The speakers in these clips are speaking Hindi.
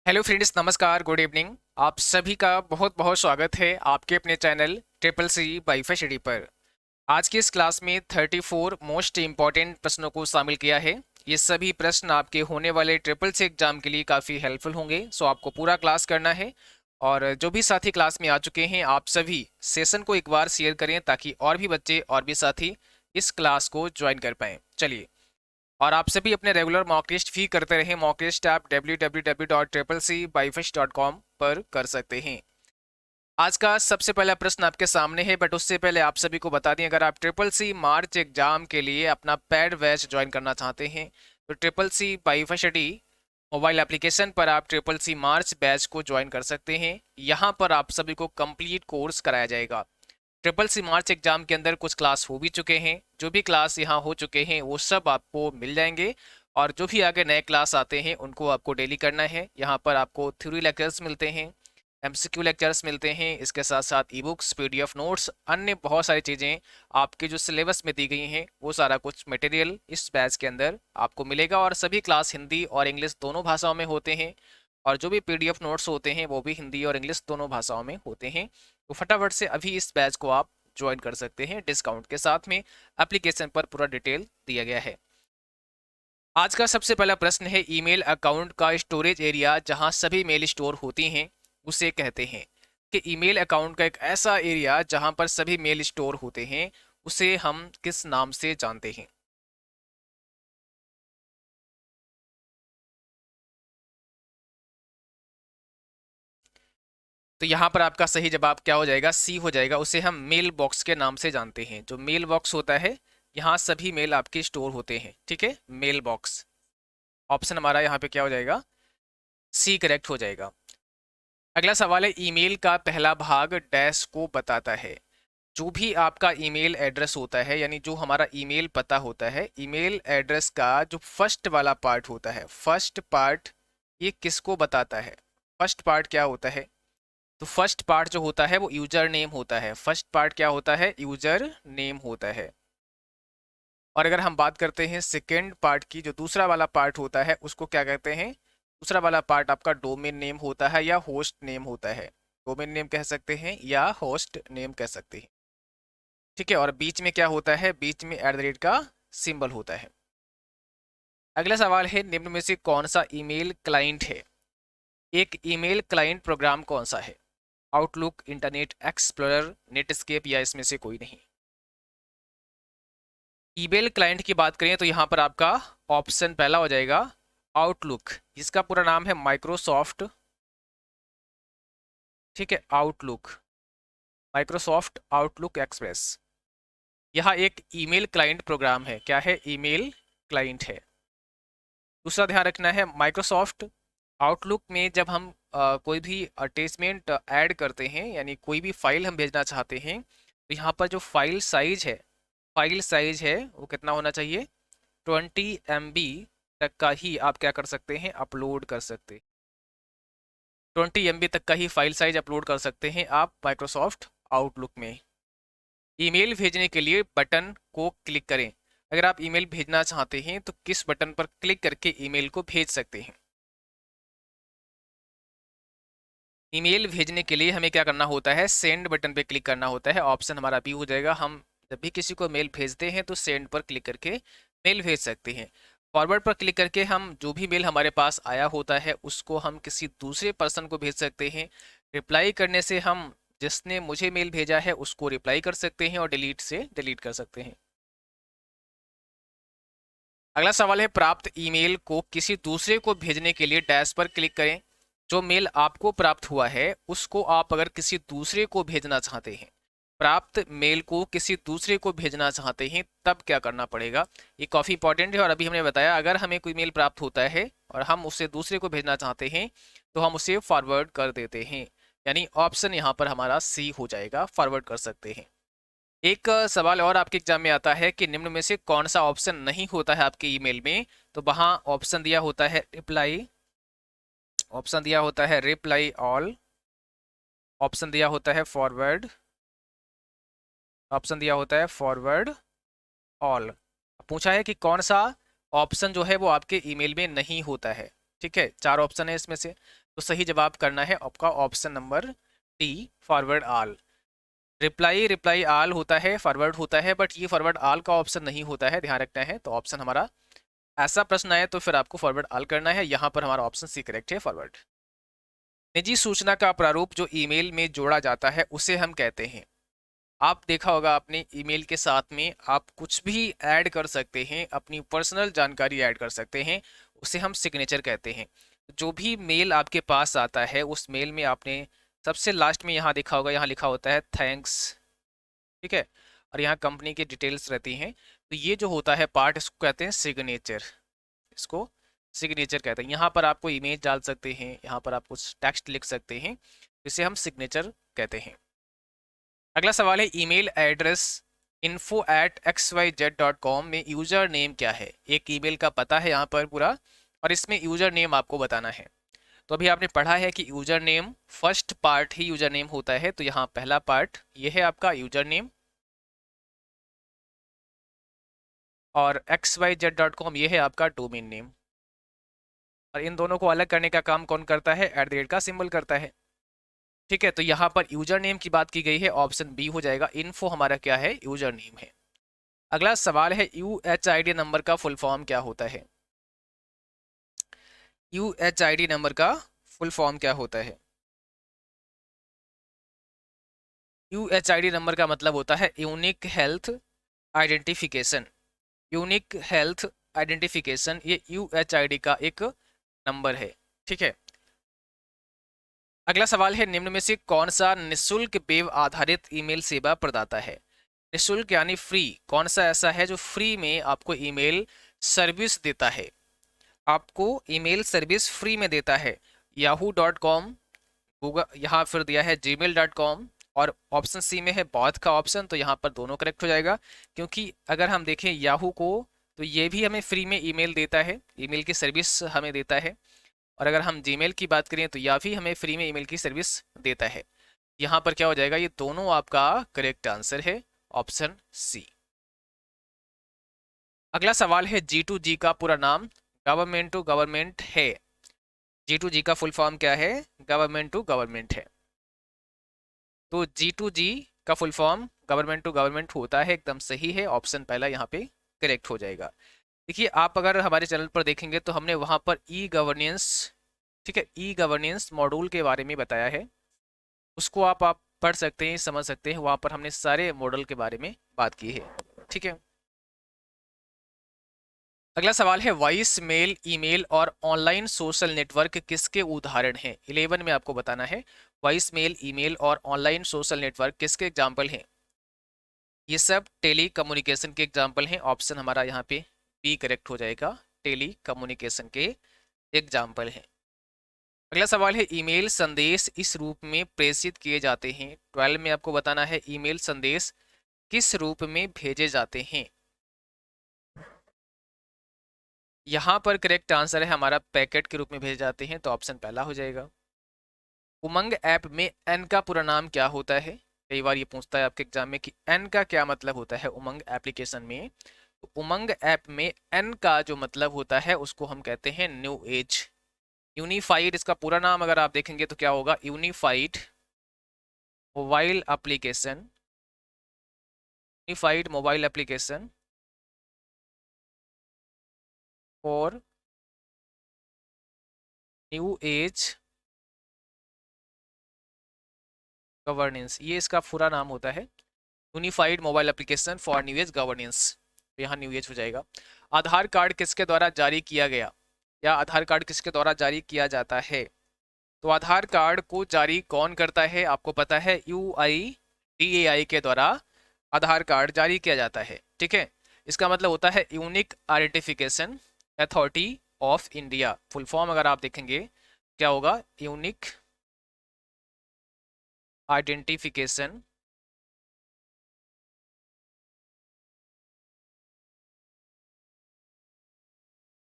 हेलो फ्रेंड्स, नमस्कार, गुड इवनिंग। आप सभी का बहुत बहुत स्वागत है आपके अपने channel triple C wifi study पर। आज की इस क्लास में 34 मोस्ट इम्पॉर्टेंट प्रश्नों को शामिल किया है। ये सभी प्रश्न आपके होने वाले ट्रिपल सी एग्जाम के लिए काफ़ी हेल्पफुल होंगे, सो आपको पूरा क्लास करना है। और जो भी साथी क्लास में आ चुके हैं, आप सभी सेशन को एक बार शेयर करें ताकि और भी बच्चे और भी साथी इस क्लास को ज्वाइन कर पाएँ। चलिए, और आप सभी अपने रेगुलर मॉक टेस्ट भी करते रहें। मॉक टेस्ट आप www.triplec.com पर कर सकते हैं। आज का सबसे पहला प्रश्न आपके सामने है, बट उससे पहले आप सभी को बता दें, अगर आप ट्रिपल सी मार्च एग्जाम के लिए अपना पेड बैच ज्वाइन करना चाहते हैं तो triple C wifi study mobile application पर आप ट्रिपल सी मार्च बैच को ज्वाइन कर सकते हैं। यहाँ पर आप सभी को कंप्लीट कोर्स कराया जाएगा। ट्रिपल सी मार्च एग्जाम के अंदर कुछ क्लास हो भी चुके हैं, जो भी क्लास यहाँ हो चुके हैं वो सब आपको मिल जाएंगे। और जो भी आगे नए क्लास आते हैं उनको आपको डेली करना है। यहाँ पर आपको थ्योरी लेक्चर्स मिलते हैं, एमसीक्यू लेक्चर्स मिलते हैं, इसके साथ साथ ई बुक्स, पीडीएफ नोट्स, अन्य बहुत सारी चीज़ें आपके जो सिलेबस में दी गई हैं वो सारा कुछ मटेरियल इस बैच के अंदर आपको मिलेगा। और सभी क्लास हिंदी और इंग्लिश दोनों भाषाओं में होते हैं, और जो भी पीडीएफ नोट्स होते हैं वो भी हिंदी और इंग्लिश दोनों भाषाओं में होते हैं। तो फटाफट से अभी इस बैच को आप ज्वाइन कर सकते हैं डिस्काउंट के साथ में। एप्लीकेशन पर पूरा डिटेल दिया गया है। आज का सबसे पहला प्रश्न है, ईमेल अकाउंट का स्टोरेज एरिया जहां सभी मेल स्टोर होती हैं उसे कहते हैं। कि ईमेल अकाउंट का एक ऐसा एरिया जहां पर सभी मेल स्टोर होते हैं उसे हम किस नाम से जानते हैं? तो यहाँ पर आपका सही जवाब क्या हो जाएगा? सी हो जाएगा। उसे हम मेल बॉक्स के नाम से जानते हैं। जो मेल बॉक्स होता है, यहाँ सभी मेल आपके स्टोर होते हैं। ठीक है, मेल बॉक्स। ऑप्शन हमारा यहाँ पे क्या हो जाएगा? सी करेक्ट हो जाएगा। अगला सवाल है, ईमेल का पहला भाग डैश को बताता है। जो भी आपका ईमेल एड्रेस होता है, यानी जो हमारा ईमेल पता होता है, ईमेल एड्रेस का जो फर्स्ट वाला पार्ट होता है, फर्स्ट पार्ट, ये किसको बताता है? फर्स्ट पार्ट क्या होता है? तो फर्स्ट पार्ट जो होता है वो यूजर नेम होता है। फर्स्ट पार्ट क्या होता है? यूजर नेम होता है। और अगर हम बात करते हैं सेकेंड पार्ट की, जो दूसरा वाला पार्ट होता है उसको क्या कहते हैं? दूसरा वाला पार्ट आपका डोमेन नेम होता है या होस्ट नेम होता है। डोमेन नेम कह सकते हैं या होस्ट नेम कह सकते हैं। ठीक है, और बीच में क्या होता है? बीच में एट द रेट का सिंबल होता है। अगला सवाल है, निम्न में से कौन सा ईमेल क्लाइंट है? एक ईमेल क्लाइंट प्रोग्राम कौन सा है? आउटलुक, इंटरनेट एक्सप्लोरर, नेटस्केप, या इसमें से कोई नहीं? ईमेल क्लाइंट की बात करें तो यहाँ पर आपका ऑप्शन पहला हो जाएगा आउटलुक, जिसका पूरा नाम है माइक्रोसॉफ्ट। ठीक है, आउटलुक, माइक्रोसॉफ्ट आउटलुक एक्सप्रेस। यह एक ईमेल क्लाइंट प्रोग्राम है। क्या है? ईमेल क्लाइंट है। दूसरा ध्यान रखना है, माइक्रोसॉफ्ट आउटलुक में जब हम कोई भी अटैचमेंट ऐड करते हैं, यानी कोई भी फाइल हम भेजना चाहते हैं, तो यहाँ पर जो फाइल साइज है वो कितना होना चाहिए? 20 MB तक का ही आप क्या कर सकते हैं? अपलोड कर सकते हैं। 20 MB तक का ही फाइल साइज अपलोड कर सकते हैं आप माइक्रोसॉफ्ट आउटलुक में। ईमेल भेजने के लिए बटन को क्लिक करें। अगर आप ईमेल भेजना चाहते हैं तो किस बटन पर क्लिक करके ईमेल को भेज सकते हैं? ईमेल भेजने के लिए हमें क्या करना होता है? सेंड बटन पे क्लिक करना होता है। ऑप्शन हमारा बी हो जाएगा। हम जब भी किसी को मेल भेजते हैं तो सेंड पर क्लिक करके मेल भेज सकते हैं। फॉरवर्ड पर क्लिक करके हम जो भी मेल हमारे पास आया होता है उसको हम किसी दूसरे पर्सन को भेज सकते हैं। रिप्लाई करने से हम जिसने मुझे मेल भेजा है उसको रिप्लाई कर सकते हैं, और डिलीट से डिलीट कर सकते हैं। अगला सवाल है, प्राप्त ईमेल को किसी दूसरे को भेजने के लिए डैश पर क्लिक करें। जो मेल आपको प्राप्त हुआ है उसको आप अगर किसी दूसरे को भेजना चाहते हैं, प्राप्त मेल को किसी दूसरे को भेजना चाहते हैं, तब क्या करना पड़ेगा? ये काफ़ी इंपॉर्टेंट है। और अभी हमने बताया, अगर हमें कोई मेल प्राप्त होता है और हम उसे दूसरे को भेजना चाहते हैं तो हम उसे फॉरवर्ड कर देते हैं। यानी ऑप्शन यहाँ पर हमारा सी हो जाएगा, फॉरवर्ड कर सकते हैं। एक सवाल और आपके एग्जाम में आता है कि निम्न में से कौन सा ऑप्शन नहीं होता है आपके ईमेल में? तो वहां ऑप्शन दिया होता है रिप्लाई, ऑप्शन दिया होता है रिप्लाई ऑल, ऑप्शन दिया होता है फॉरवर्ड, ऑप्शन दिया होता है फॉरवर्ड ऑल। पूछा है कि कौन सा ऑप्शन जो है वो आपके ईमेल में नहीं होता है। ठीक है, चार ऑप्शन है इसमें से। तो सही जवाब करना है आपका option number D, forward all. Reply reply all होता है, फॉरवर्ड होता है, बट ये फॉरवर्ड ऑल का ऑप्शन नहीं होता है, ध्यान रखना है। तो ऑप्शन हमारा ऐसा प्रश्न आए तो फिर आपको फॉरवर्ड ऑल करना है, यहाँ पर हमारा ऑप्शन सी करेक्ट है, फॉरवर्ड। निजी सूचना का प्रारूप जो ईमेल में जोड़ा जाता है उसे हम कहते हैं, आप देखा होगा अपने ईमेल के साथ में आप कुछ भी ऐड कर सकते हैं, अपनी पर्सनल जानकारी ऐड कर सकते हैं, उसे हम सिग्नेचर कहते हैं। जो भी मेल आपके पास आता है उस मेल में आपने सबसे लास्ट में यहाँ देखा होगा, यहाँ लिखा होता है थैंक्स, ठीक है, और यहाँ कंपनी की डिटेल्स रहती हैं। तो ये जो होता है पार्ट, इसको कहते हैं सिग्नेचर, इसको सिग्नेचर कहते हैं। यहाँ पर आपको इमेज डाल सकते हैं, यहाँ पर आप कुछ टेक्स्ट लिख सकते हैं, इसे हम सिग्नेचर कहते हैं। अगला सवाल है ईमेल एड्रेस info@xyz.com में यूजर नेम क्या है। एक ईमेल का पता है यहाँ पर पूरा, और इसमें यूजर नेम आपको बताना है। तो अभी आपने पढ़ा है कि यूजर नेम फर्स्ट पार्ट ही यूजर नेम होता है, तो यहाँ पहला पार्ट ये है आपका यूजर नेम, और xyz.com ये है आपका डोमेन नेम। और इन दोनों को अलग करने का काम कौन करता है, @ का सिंबल करता है, ठीक है। तो यहाँ पर यूजर नेम की बात की गई है, ऑप्शन बी हो जाएगा। इन्फो हमारा क्या है, यूजर नेम है। अगला सवाल है UHID नंबर का फुल फॉर्म क्या होता है। UHID नंबर का फुल फॉर्म क्या होता है। UHID नंबर का मतलब होता है unique health identification. Unique health identification ये UHID का एक नंबर है, ठीक है। अगला सवाल है निम्न में से कौन सा निशुल्क वेब आधारित ईमेल सेवा प्रदाता है। निशुल्क यानी फ्री, कौन सा ऐसा है जो फ्री में आपको ईमेल सर्विस देता है, आपको ईमेल सर्विस फ्री में देता है। yahoo.com, गूगल, यहाँ फिर दिया है gmail.com, और ऑप्शन सी में है बॉथ का ऑप्शन, तो यहाँ पर दोनों करेक्ट हो जाएगा। क्योंकि अगर हम देखें याहू को, तो ये भी हमें फ्री में ईमेल देता है, ईमेल की सर्विस हमें देता है। और अगर हम जीमेल की बात करें तो यह भी हमें फ्री में ईमेल की सर्विस देता है। यहाँ पर क्या हो जाएगा, ये दोनों आपका करेक्ट आंसर है, ऑप्शन सी। अगला सवाल है G2G का पूरा नाम गवर्नमेंट टू गवर्नमेंट है। G2G का फुल फॉर्म क्या है, गवर्नमेंट टू गवर्नमेंट है। तो G2G का full form government to government होता है, एकदम सही है, ऑप्शन पहला यहाँ पे करेक्ट हो जाएगा। देखिए आप अगर हमारे चैनल पर देखेंगे तो हमने वहाँ पर ई गवर्नेंस, ठीक है, ई गवर्नेंस मॉड्यूल के बारे में बताया है, उसको आप पढ़ सकते हैं, समझ सकते हैं, वहाँ पर हमने सारे मॉडल के बारे में बात की है, ठीक है। अगला सवाल है वॉइस मेल, ईमेल और ऑनलाइन सोशल नेटवर्क किसके उदाहरण हैं। 11 में आपको बताना है वॉइस मेल, ईमेल और ऑनलाइन सोशल नेटवर्क किसके एग्जाम्पल हैं। ये सब टेली कम्युनिकेशन के एग्जाम्पल हैं, ऑप्शन हमारा यहाँ पे बी करेक्ट हो जाएगा, टेली कम्युनिकेशन के एग्जाम्पल हैं। अगला सवाल है ईमेल संदेश इस रूप में प्रेषित किए जाते हैं। 12 में आपको बताना है ईमेल संदेश किस रूप में भेजे जाते हैं। यहाँ पर करेक्ट आंसर है हमारा पैकेट के रूप में भेजे जाते हैं, तो ऑप्शन पहला हो जाएगा। उमंग ऐप में एन का पूरा नाम क्या होता है। कई बार ये पूछता है आपके एग्जाम में कि एन का क्या मतलब होता है उमंग एप्लीकेशन में। तो उमंग ऐप में एन का जो मतलब होता है उसको हम कहते हैं न्यू एज। यूनिफाइड इसका पूरा नाम अगर आप देखेंगे तो क्या होगा, unified mobile application, unified mobile application for new age governance, ये इसका पूरा नाम होता है, unified mobile application for new age governance. तो यहाँ न्यू एज हो जाएगा। आधार कार्ड किसके द्वारा जारी किया गया, या आधार कार्ड किसके द्वारा जारी किया जाता है। तो आधार कार्ड को जारी कौन करता है, आपको पता है UIDAI के द्वारा आधार कार्ड जारी किया जाता है, ठीक है। इसका मतलब होता है unique identification authority of India. Full form अगर आप देखेंगे क्या होगा, unique identification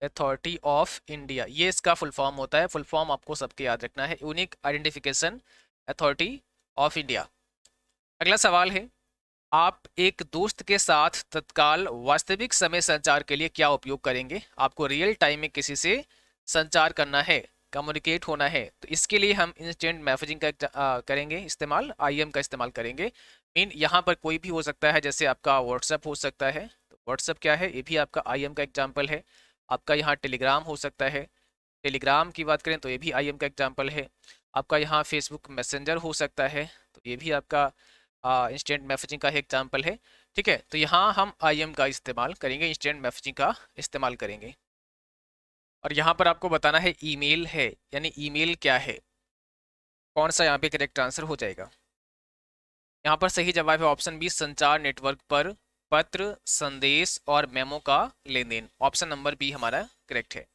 authority of India, ये इसका फुल फॉर्म होता है। फुल फॉर्म आपको सबके याद रखना है, unique identification authority of India. अगला सवाल है आप एक दोस्त के साथ तत्काल वास्तविक समय संचार के लिए क्या उपयोग करेंगे। आपको रियल टाइम में किसी से संचार करना है कम्युनिकेट होना है, तो इसके लिए हम इंस्टेंट मैसेजिंग का करेंगे इस्तेमाल, आईएम का इस्तेमाल करेंगे। मीन यहाँ पर कोई भी हो सकता है, जैसे आपका व्हाट्सएप हो सकता है, तो व्हाट्सएप क्या है, ये भी आपका आईएम का एग्जाम्पल है। आपका यहाँ टेलीग्राम हो सकता है, टेलीग्राम की बात करें तो ये भी आईएम का एग्जाम्पल है। आपका यहाँ फेसबुक मैसेंजर हो सकता है, तो ये भी आपका इंस्टेंट मैसेजिंग का ही एग्जाम्पल है। ठीक है, तो यहाँ हम आईएम का इस्तेमाल करेंगे, इंस्टेंट मैसेजिंग का इस्तेमाल करेंगे। और यहाँ पर आपको बताना है ईमेल है, यानी ईमेल क्या है, कौन सा यहाँ पे करेक्ट आंसर हो जाएगा। यहाँ पर सही जवाब है ऑप्शन बी, संचार नेटवर्क पर पत्र, संदेश और मेमो का लेन देन। ऑप्शन नंबर बी हमारा करेक्ट है।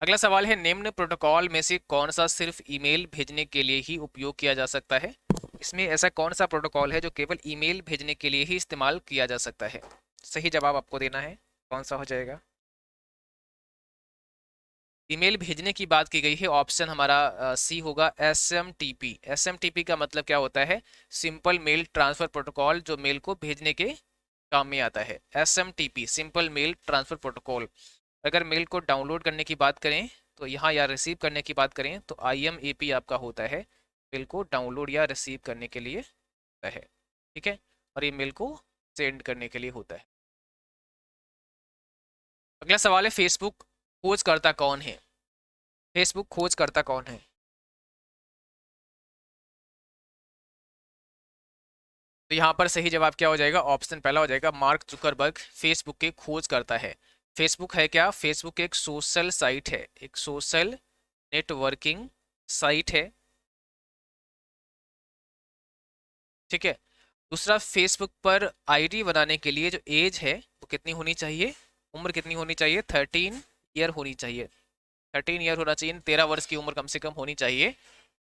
अगला सवाल है, निम्न प्रोटोकॉल में से कौन सा सिर्फ ईमेल भेजने के लिए ही उपयोग किया जा सकता है। इसमें ऐसा कौन सा प्रोटोकॉल है जो केवल ईमेल भेजने के लिए ही इस्तेमाल किया जा सकता है। सही जवाब आपको देना है, कौन सा हो जाएगा। ईमेल भेजने की बात की गई है, ऑप्शन हमारा सी होगा, SMTP। SMTP का मतलब क्या होता है, सिंपल मेल ट्रांसफर प्रोटोकॉल, जो मेल को भेजने के काम में आता है। SMTP simple mail transfer protocol. अगर मेल को डाउनलोड करने की बात करें तो यहाँ, या रिसीव करने की बात करें तो IMAP आपका होता है, मेल को डाउनलोड या रिसीव करने के लिए होता है। ठीक है, और ये मेल को सेंड करने के लिए होता है। अगला सवाल है, फेसबुक खोजकर्ता कौन है। फेसबुक खोजकर्ता कौन है। तो यहाँ पर सही जवाब क्या हो जाएगा, ऑप्शन पहला हो जाएगा, मार्क जुकरबर्ग फेसबुक के खोज करता है। फेसबुक है क्या, फेसबुक एक सोशल साइट है, एक सोशल नेटवर्किंग साइट है। ठीक है, दूसरा, फेसबुक पर आईडी बनाने के लिए जो एज है वो कितनी होनी चाहिए, उम्र कितनी होनी चाहिए, 13 ईयर होनी चाहिए। 13 ईयर होना चाहिए, 13 वर्ष की उम्र कम से कम होनी चाहिए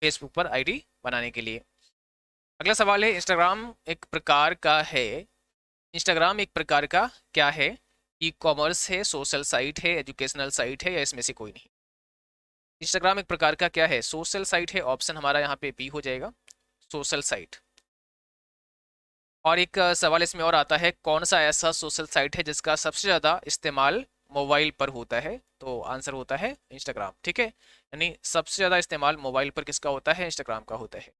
फेसबुक पर आईडी बनाने के लिए। अगला सवाल है, इंस्टाग्राम एक प्रकार का है, इंस्टाग्राम एक प्रकार का क्या है, ई कॉमर्स है, सोशल साइट है, एजुकेशनल साइट है, या इसमें से कोई नहीं। इंस्टाग्राम एक प्रकार का क्या है, सोशल साइट है। ऑप्शन हमारा यहाँ पे बी हो जाएगा, सोशल साइट। और एक सवाल इसमें और आता है, कौन सा ऐसा सोशल साइट है जिसका सबसे ज़्यादा इस्तेमाल मोबाइल पर होता है। तो आंसर होता है इंस्टाग्राम। ठीक है, यानी सबसे ज़्यादा इस्तेमाल मोबाइल पर किसका होता है, इंस्टाग्राम का होता है।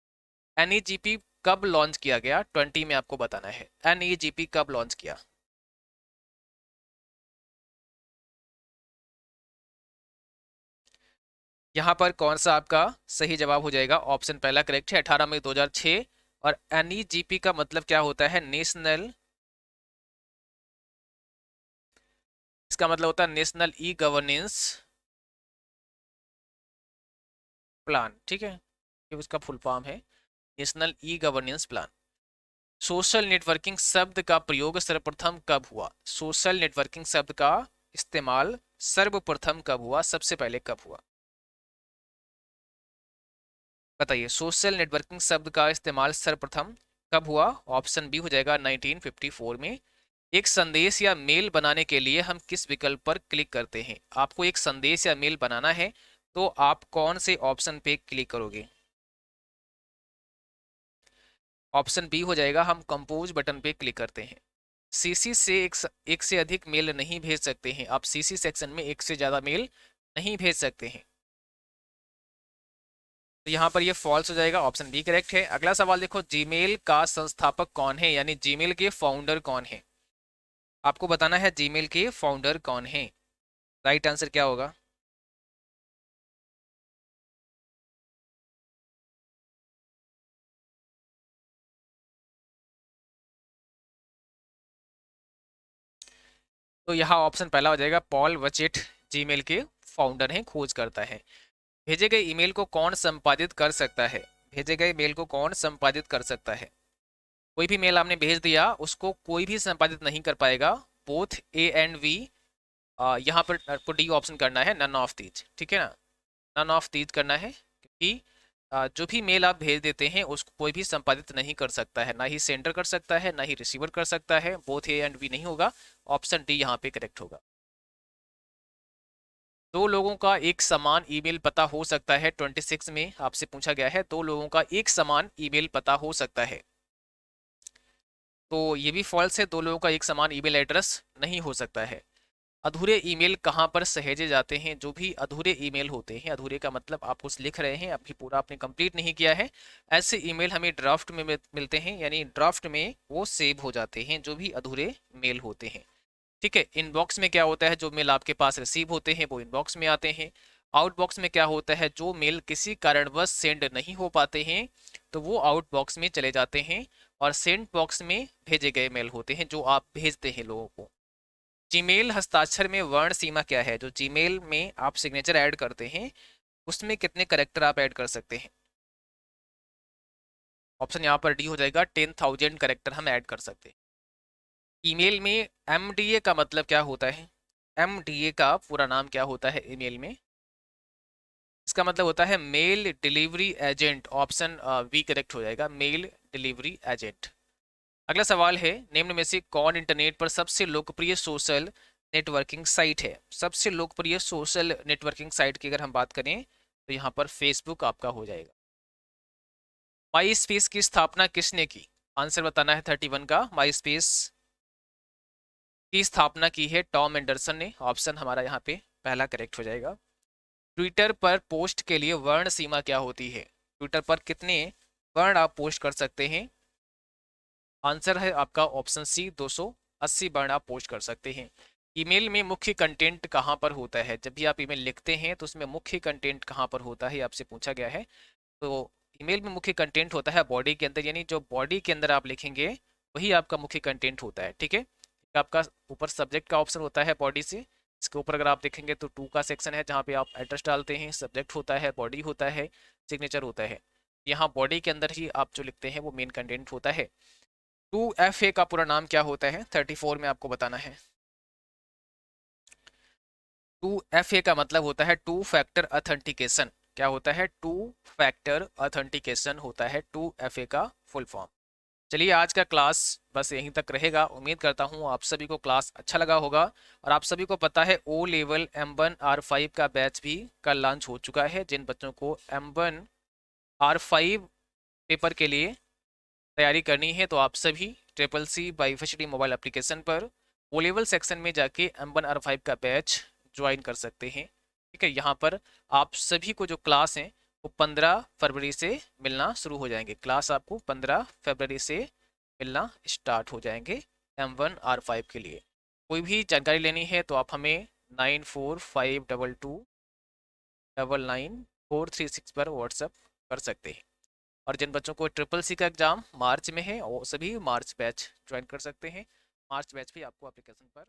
NEGP कब लॉन्च किया गया, 20 में आपको बताना है, NEGP कब लॉन्च किया। यहाँ पर कौन सा आपका सही जवाब हो जाएगा, ऑप्शन पहला करेक्ट है, 18 मई 2006। और NEGP का मतलब क्या होता है, नेशनल, इसका मतलब होता है नेशनल ई गवर्नेंस प्लान। ठीक है, ये उसका फुल फॉर्म है, national e governance plan. Social networking शब्द का प्रयोग सर्वप्रथम कब हुआ, सोशल नेटवर्किंग शब्द का इस्तेमाल सर्वप्रथम कब हुआ, सबसे पहले कब हुआ, बताइए। सोशल नेटवर्किंग शब्द का इस्तेमाल सर्वप्रथम कब हुआ, ऑप्शन बी हो जाएगा, 1954 में। एक संदेश या मेल बनाने के लिए हम किस विकल्प पर क्लिक करते हैं। आपको एक संदेश या मेल बनाना है तो आप कौन से ऑप्शन पे क्लिक करोगे। ऑप्शन बी हो जाएगा, हम कंपोज बटन पे क्लिक करते हैं। सीसी से एक से अधिक मेल नहीं भेज सकते हैं, आप सीसी सेक्शन में एक से ज़्यादा मेल नहीं भेज सकते हैं, तो यहाँ पर ये फॉल्स हो जाएगा, ऑप्शन बी करेक्ट है। अगला सवाल देखो, जीमेल का संस्थापक कौन है, यानी जीमेल के फाउंडर कौन है। आपको बताना है जीमेल के फाउंडर कौन है। राइट आंसर क्या होगा, तो यहाँ ऑप्शन पहला हो जाएगा, पॉल वचेट जीमेल के फाउंडर हैं, खोज करता है। भेजे गए ईमेल को कौन संपादित कर सकता है, भेजे गए मेल को कौन संपादित कर सकता है। कोई भी मेल आपने भेज दिया, उसको कोई भी संपादित नहीं कर पाएगा, बोथ ए एंड वी। यहाँ पर आपको डी ऑप्शन करना है, नन ऑफ दीज। ठीक है ना, नन ऑफ दीज करना है, क्योंकि जो भी मेल आप भेज देते हैं उसको कोई भी संपादित नहीं कर सकता है, ना ही सेंडर कर सकता है ना ही रिसीवर कर सकता है, बोथ ए एंड बी नहीं होगा, ऑप्शन डी यहाँ पे करेक्ट होगा। दो लोगों का एक समान ईमेल पता हो सकता है, 26 में आपसे पूछा गया है, दो लोगों का एक समान ईमेल पता हो सकता है, तो ये भी फॉल्स है, दो लोगों का एक समान ईमेल एड्रेस नहीं हो सकता है। अधूरे ईमेल कहाँ पर सहेजे जाते हैं? जो भी अधूरे ईमेल होते हैं, अधूरे का मतलब आप कुछ लिख रहे हैं, अभी पूरा आपने कंप्लीट नहीं किया है, ऐसे ईमेल हमें ड्राफ्ट में मिलते हैं, यानी ड्राफ्ट में वो सेव हो जाते हैं जो भी अधूरे मेल होते हैं। ठीक है। इनबॉक्स में क्या होता है? जो मेल आपके पास रिसीव होते हैं वो इनबॉक्स में आते हैं। आउटबॉक्स में क्या होता है? जो मेल किसी कारणवश सेंड नहीं हो पाते हैं तो वो आउटबॉक्स में चले जाते हैं, और सेंड बॉक्स में भेजे गए मेल होते हैं जो आप भेजते हैं लोगों को। जीमेल हस्ताक्षर में वर्ण सीमा क्या है? जो जीमेल में आप सिग्नेचर ऐड करते हैं उसमें कितने करेक्टर आप ऐड कर सकते हैं? ऑप्शन यहाँ पर डी हो जाएगा, 10,000 करेक्टर हम ऐड कर सकते हैं। ईमेल में एमडीए का मतलब क्या होता है? एमडीए का पूरा नाम क्या होता है ईमेल में? इसका मतलब होता है mail delivery agent. Option B correct हो जाएगा, मेल डिलीवरी एजेंट। अगला सवाल है, निम्न में से कौन इंटरनेट पर सबसे लोकप्रिय सोशल नेटवर्किंग साइट है? सबसे लोकप्रिय सोशल नेटवर्किंग साइट की अगर हम बात करें तो यहाँ पर फेसबुक आपका हो जाएगा। माई स्पेस की स्थापना किसने की? आंसर बताना है 31 का। माई स्पेस की स्थापना की है टॉम एंडरसन ने। ऑप्शन हमारा यहाँ पे पहला करेक्ट हो जाएगा। ट्विटर पर पोस्ट के लिए वर्ण सीमा क्या होती है? ट्विटर पर कितने वर्ण आप पोस्ट कर सकते हैं? आंसर है आपका ऑप्शन सी, 280 वर्ण आप पोस्ट कर सकते हैं। ईमेल में मुख्य कंटेंट कहाँ पर होता है? जब भी आप ईमेल लिखते हैं तो उसमें मुख्य कंटेंट कहाँ पर होता है आपसे पूछा गया है। तो ईमेल में मुख्य कंटेंट होता है बॉडी के अंदर, यानी जो बॉडी के अंदर आप लिखेंगे वही आपका मुख्य कंटेंट होता है। ठीक है। आपका ऊपर सब्जेक्ट का ऑप्शन होता है बॉडी से, इसके ऊपर अगर आप देखेंगे तो 2 का सेक्शन है जहाँ पे आप एड्रेस डालते हैं, सब्जेक्ट होता है, बॉडी होता है, सिग्नेचर होता है। यहाँ बॉडी के अंदर ही आप जो लिखते हैं वो मेन कंटेंट होता है। 2FA का पूरा नाम क्या होता है? 34 में आपको बताना है। 2FA का मतलब होता है टू फैक्टर अथेंटिकेशन। क्या होता है? टू फैक्टर अथेंटिकेशन होता है 2FA का फुल फॉर्म। चलिए आज का क्लास बस यहीं तक रहेगा। उम्मीद करता हूँ आप सभी को क्लास अच्छा लगा होगा। और आप सभी को पता है ओ लेवल M1R5 का बैच भी कल लॉन्च हो चुका है। जिन बच्चों को M1R5 पेपर के लिए तैयारी करनी है तो आप सभी CCC बाईफिशिटी मोबाइल एप्लीकेशन पर ओ लेवल सेक्शन में जाके M1R5 का बैच ज्वाइन कर सकते हैं। ठीक है। यहाँ पर आप सभी को जो क्लास हैं वो 15 फरवरी से मिलना शुरू हो जाएंगे। क्लास आपको 15 फरवरी से मिलना स्टार्ट हो जाएंगे M1R5 के लिए। कोई भी जानकारी लेनी है तो आप हमें 9452299436 पर व्हाट्सएप कर सकते हैं। और जिन बच्चों को CCC का एग्जाम मार्च में है वो सभी मार्च बैच ज्वाइन कर सकते हैं। मार्च बैच भी आपको एप्लीकेशन पर